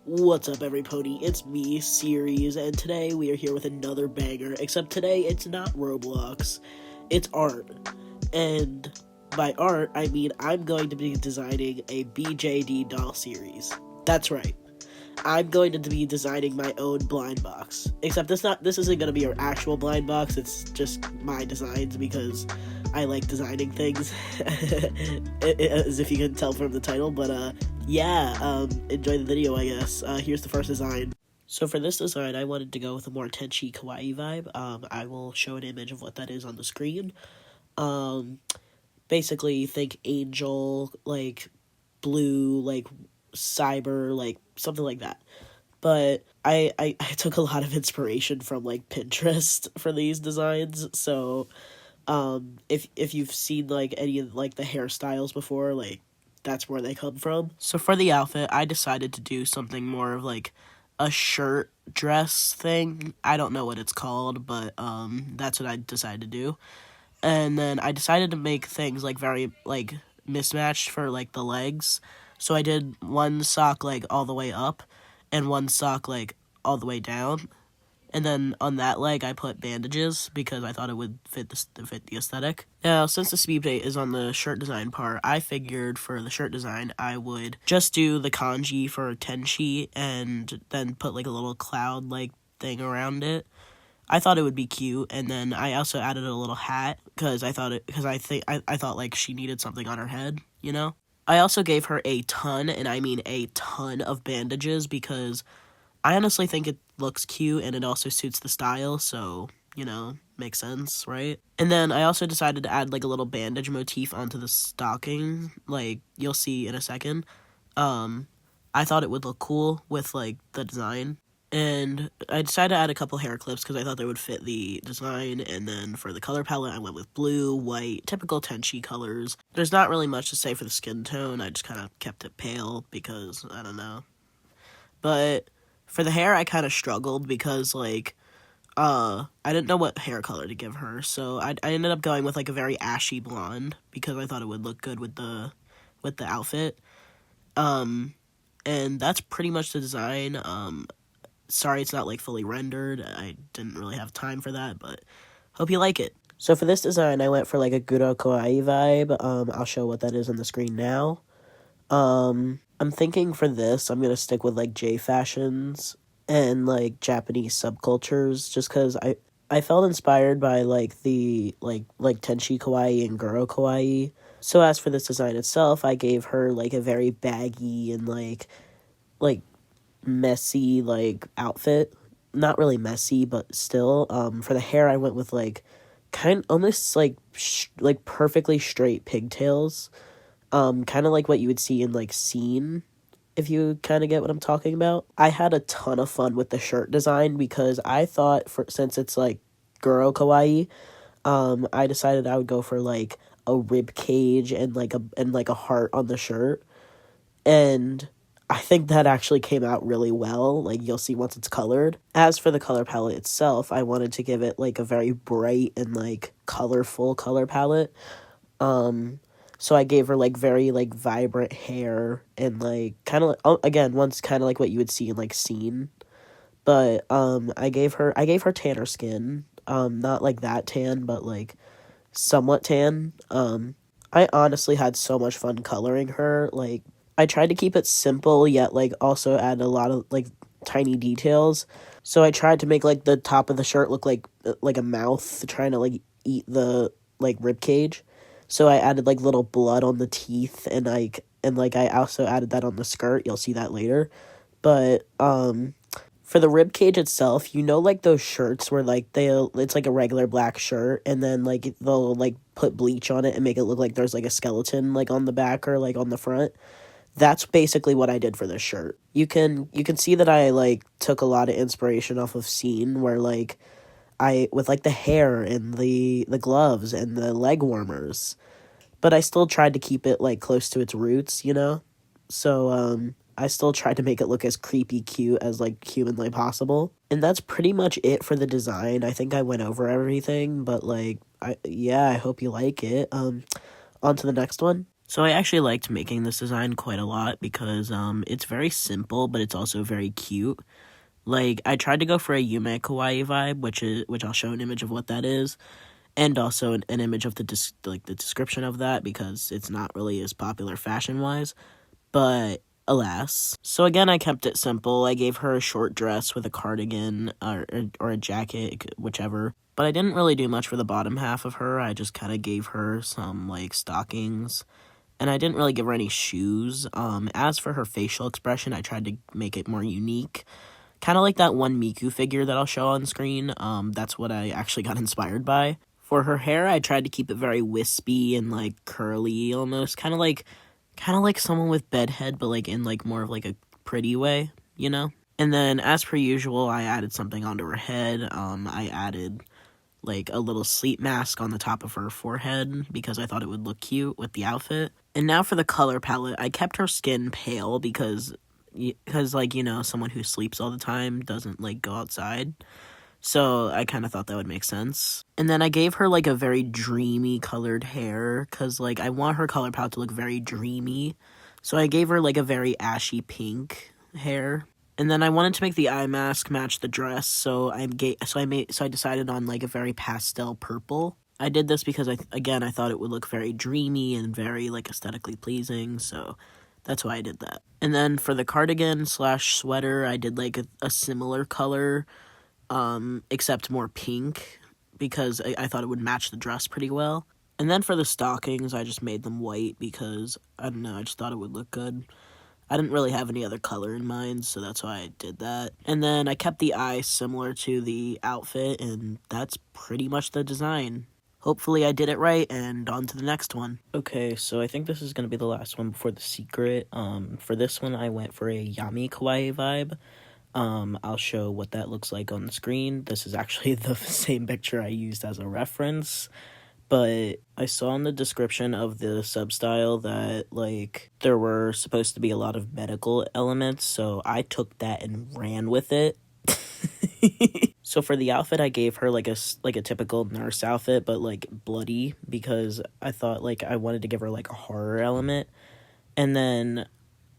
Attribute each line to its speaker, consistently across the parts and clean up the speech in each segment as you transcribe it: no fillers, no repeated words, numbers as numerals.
Speaker 1: What's up, everybody? It's me, Series, and today we are here with another banger, except today it's not Roblox, it's art. And by art, I mean I'm going to be designing a BJD doll series. That's right. I'm going to be designing my own blind box. Except this isn't going to be an actual blind box, it's just my designs because I like designing things, as if you can tell from the title, but enjoy the video, I guess. Here's the first design. So for this design, I wanted to go with a more tenchi kawaii vibe. I will show an image of what that is on the screen. Basically, think angel, like, blue, like, cyber, like, something like that. But I took a lot of inspiration from, like, Pinterest for these designs, so if you've seen like any of like the hairstyles before, like that's where they come from. So for the outfit, I decided to do something more of like a shirt dress thing. I don't know what it's called, but that's what I decided to do. And then I decided to make things like very like mismatched for like the legs. So I did one sock like all the way up and one sock like all the way down. And then on that leg, I put bandages because I thought it would fit the aesthetic. Now, since the speed date is on the shirt design part, I figured for the shirt design, I would just do the kanji for tenchi and then put like a little cloud-like thing around it. I thought it would be cute, and then I also added a little hat because I thought like she needed something on her head, you know? I also gave her a ton, and I mean a ton of bandages because I honestly think it looks cute and it also suits the style, so, you know, makes sense, right? And then I also decided to add like a little bandage motif onto the stocking, like you'll see in a second. I thought it would look cool with like the design. And I decided to add a couple hair clips because I thought they would fit the design. And then for the color palette, I went with blue, white, typical tenchi colors. There's not really much to say for the skin tone. I just kind of kept it pale because, I don't know. But for the hair, I kind of struggled because, like, I didn't know what hair color to give her. So I ended up going with, like, a very ashy blonde because I thought it would look good with the outfit. And that's pretty much the design. Sorry it's not, like, fully rendered. I didn't really have time for that, but hope you like it. So for this design, I went for, like, a Guro Kawaii vibe. I'll show what that is on the screen now. I'm thinking for this, I'm gonna stick with, like, J-fashions and, like, Japanese subcultures, just because I felt inspired by, like, the, like Tenchi Kawaii and Guro Kawaii. So as for this design itself, I gave her, like, a very baggy and, like, messy, like, outfit. Not really messy, but still. For the hair, I went with, like, almost, like, perfectly straight pigtails. Kind of like what you would see in, like, Scene, if you kind of get what I'm talking about. I had a ton of fun with the shirt design because I thought, since it's, like, Guro Kawaii, I decided I would go for, like, a rib cage and, like, a heart on the shirt. And I think that actually came out really well. Like, you'll see once it's colored. As for the color palette itself, I wanted to give it, like, a very bright and, like, colorful color palette. So I gave her, like, very, like, vibrant hair and, like, kind of, again, once kind of like what you would see in, like, Scene. But, I gave her tanner skin. Not, like, that tan, but, like, somewhat tan. I honestly had so much fun coloring her. Like, I tried to keep it simple, yet, like, also add a lot of, like, tiny details. So I tried to make, like, the top of the shirt look like a mouth trying to, like, eat the, like, rib cage. So I added, like, little blood on the teeth, and I also added that on the skirt. You'll see that later. But, for the rib cage itself, you know, like, those shirts where, like, it's, like, a regular black shirt, and then, like, they'll, like, put bleach on it and make it look like there's, like, a skeleton, like, on the back or, like, on the front. That's basically what I did for this shirt. You can see that I, like, took a lot of inspiration off of Scene, where, like, with, like, the hair and the gloves and the leg warmers. But I still tried to keep it, like, close to its roots, you know? So, I still tried to make it look as creepy cute as, like, humanly possible. And that's pretty much it for the design. I think I went over everything, but, like, I hope you like it. On to the next one. So I actually liked making this design quite a lot because it's very simple, but it's also very cute. Like, I tried to go for a Yume Kawaii vibe, which I'll show an image of what that is, and also an image of the the description of that, because it's not really as popular fashion wise. But alas. So again, I kept it simple. I gave her a short dress with a cardigan or a jacket, whichever. But I didn't really do much for the bottom half of her. I just kind of gave her some like stockings, and I didn't really give her any shoes. As for her facial expression, I tried to make it more unique. Kind of like that one Miku figure that I'll show on screen. That's what I actually got inspired by. For her hair, I tried to keep it very wispy and like curly almost. Kind of like someone with bedhead, but like in like more of like a pretty way, you know? And then as per usual, I added something onto her head. I added like a little sleep mask on the top of her forehead because I thought it would look cute with the outfit. And now for the color palette, I kept her skin pale because like, you know, someone who sleeps all the time doesn't like go outside. So I kind of thought that would make sense. And then I gave her like a very dreamy colored hair because like I want her color palette to look very dreamy. So I gave her like a very ashy pink hair. And then I wanted to make the eye mask match the dress, so I decided on like a very pastel purple. I did this because I thought it would look very dreamy and very like aesthetically pleasing, so that's why I did that. And then for the cardigan / sweater, I did like a similar color, except more pink, because I thought it would match the dress pretty well. And then for the stockings, I just made them white because, I don't know, I just thought it would look good. I didn't really have any other color in mind, so that's why I did that. And then I kept the eye similar to the outfit, and that's pretty much the design. Hopefully I did it right, and on to the next one. Okay, so I think this is going to be the last one before the secret. For this one, I went for a Yami Kawaii vibe. I'll show what that looks like on the screen. This is actually the same picture I used as a reference. But I saw in the description of the substyle that, like, there were supposed to be a lot of medical elements, so I took that and ran with it. So for the outfit, I gave her, like, a typical nurse outfit, but, like, bloody, because I thought, like, I wanted to give her, like, a horror element. And then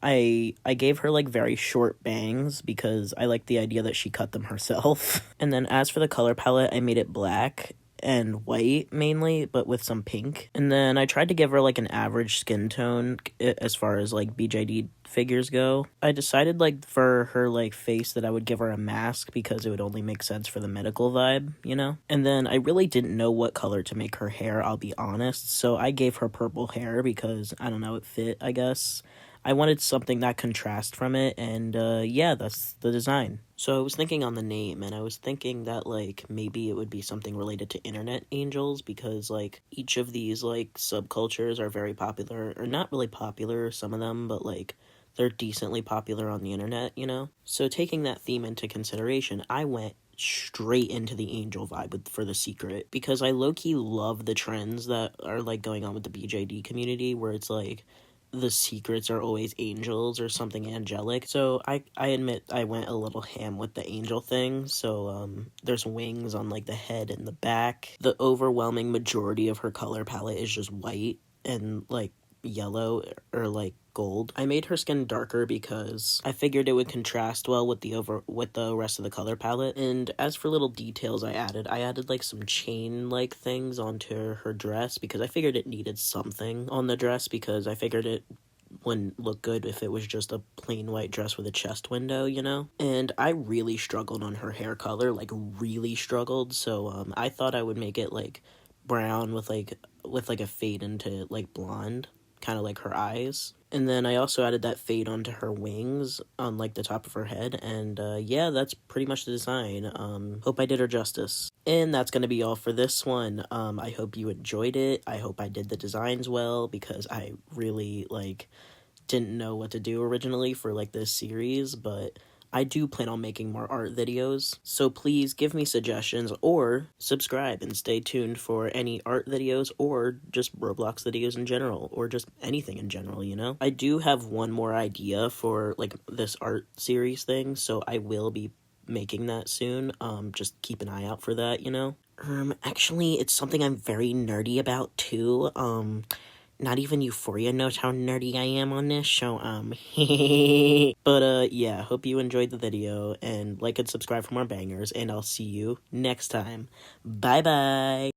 Speaker 1: I gave her, like, very short bangs, because I liked the idea that she cut them herself. And then as for the color palette, I made it black and white mainly, but with some pink. And then I tried to give her like an average skin tone as far as like BJD figures go. I decided like for her like face that I would give her a mask because it would only make sense for the medical vibe, you know? And then I really didn't know what color to make her hair, I'll be honest. So I gave her purple hair because, I don't know, it fit, I guess. I wanted something that contrast from it, and yeah, that's the design. So I was thinking on the name, and I was thinking that, like, maybe it would be something related to internet angels, because, like, each of these, like, subcultures are very popular, or not really popular, some of them, but, like, they're decently popular on the internet, you know? So taking that theme into consideration, I went straight into the angel vibe for the secret, because I low-key love the trends that are, like, going on with the BJD community, where it's, like, the secrets are always angels or something angelic. So I admit I went a little ham with the angel thing. So there's wings on like the head and the back. The overwhelming majority of her color palette is just white and like yellow or like gold. I made her skin darker because I figured it would contrast well with the rest of the color palette. And as for little details I added like some chain like things onto her dress because I figured it needed something on the dress, because I figured it wouldn't look good if it was just a plain white dress with a chest window, you know? And I really struggled on her hair color, like really struggled. So I thought I would make it like brown with like a fade into like blonde, kind of like her eyes. And then I also added that fade onto her wings on like the top of her head, and yeah, that's pretty much the design. Hope I did her justice. And that's gonna be all for this one. I hope you enjoyed it. I hope I did the designs well, because I really like didn't know what to do originally for like this series, but I do plan on making more art videos, so please give me suggestions or subscribe and stay tuned for any art videos or just Roblox videos in general, or just anything in general, you know? I do have one more idea for like this art series thing, so I will be making that soon. Just keep an eye out for that, you know? Actually, it's something I'm very nerdy about too. Not even Euphoria knows how nerdy I am on this, so, But, yeah, hope you enjoyed the video, and like and subscribe for more bangers, and I'll see you next time. Bye-bye!